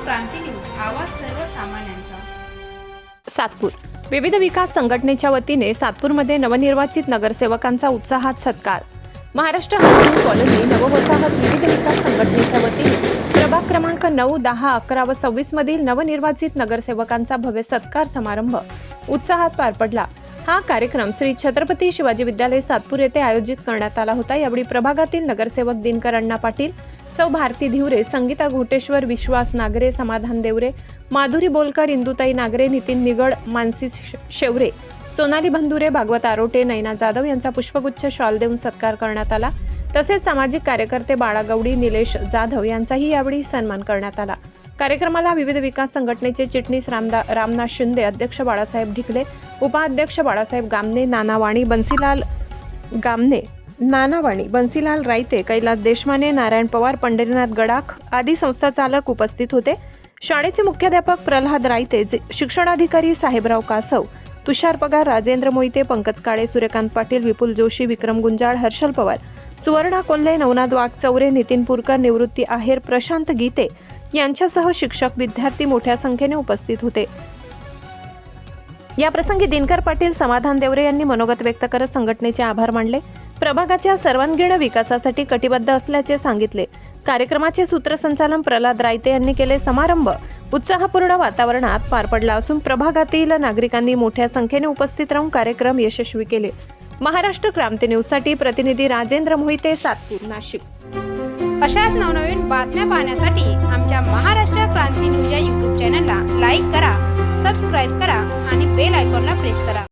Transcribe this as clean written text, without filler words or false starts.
क्रांती news, आवाज सर्वसामान्यांचा. सातपूर विविध विकास संघटनेच्या वतीने सातपूरमध्ये नवनिर्वाचित नगरसेवकांचा उत्साहात सत्कार. महाराष्ट्र हाऊसिंग कॉलनी नववसाहत विविध विकास संघटनेच्या वतीने प्रभाग क्रमांक 9, 10, 11 व 26 मधील नवनिर्वाचित नगरसेवकांचा भव्य सत्कार समारंभ उत्साहात पार पडला. हा कार्यक्रम श्री छत्रपती शिवाजी विद्यालय सातपूर येथे आयोजित करण्यात आला होता. यावेळी प्रभागातील नगरसेवक दिनकर अण्णा पाटील, सौ भारती धिवरे, संगीता घोटेश्वर, विश्वास नागरे, समाधान देवरे, माधुरी बोलकर, इंदुताई नागरे, नितीन निगड, मानसी शेवरे, सोनाली बंधुरे, भागवत आरोटे, नैना जाधव यांचा पुष्पगुच्छ शॉल देऊन सत्कार करण्यात आला. तसेच सामाजिक कार्यकर्ते बाळा गवडी, निलेश जाधव यांचाही यावेळी सन्मान करण्यात आला. कार्यक्रमाला विविध विकास संघटनेचे चिटणीस रामनाथ शिंदे, अध्यक्ष बाळासाहेब ढिकले, उपाध्यक्ष बाळासाहेब गामने, नानावाणी, बन्सीलाल रायते, कैलास देशमाने, नारायण पवार, पंढरीनाथ गडाख आदी संस्था चालक उपस्थित होते. शाळेचे मुख्याध्यापक प्रल्हाद रायते, शिक्षणाधिकारी साहेबराव कासव, तुषार पगार, राजेंद्र मोहिते, पंकज काळे, सूर्यकांत पाटील, विपुल जोशी, विक्रम गुंजाळ, हर्षल पवार, सुवर्णा कोल्हे, नवनाथ वाघचौरे, नितीन पुरकर, निवृत्ती आहेर, प्रशांत गीते यांच्यासह शिक्षक, विद्यार्थी मोठ्या संख्येने उपस्थित होते. या प्रसंगी दिनकर पाटील, समाधान देवरे यांनी मनोगत व्यक्त करत संघटनेचे आभार मानले. प्रभागाच्या सर्वांगीण विकासासाठी कटिबद्ध असल्याचे सांगितले. कार्यक्रमाचे सूत्रसंचालन प्रल्हाद रायते यांनी केले. समारंभ उत्साहपूर्ण वातावरणात पार पडला असून प्रभागातील नागरिकांनी मोठ्या संख्येने उपस्थित राहून कार्यक्रम यशस्वी केले. महाराष्ट्र क्रांती न्यूज साठी प्रतिनिधी राजेंद्र मोहिते, सातपूर, नाशिक. अशाच नवनवीन बातम्या पाहण्यासाठी आमच्या महाराष्ट्र क्रांती न्यूज या YouTube चॅनलला लाईक करा, सबस्क्राईब करा आणि बेल आयकॉनला प्रेस करा.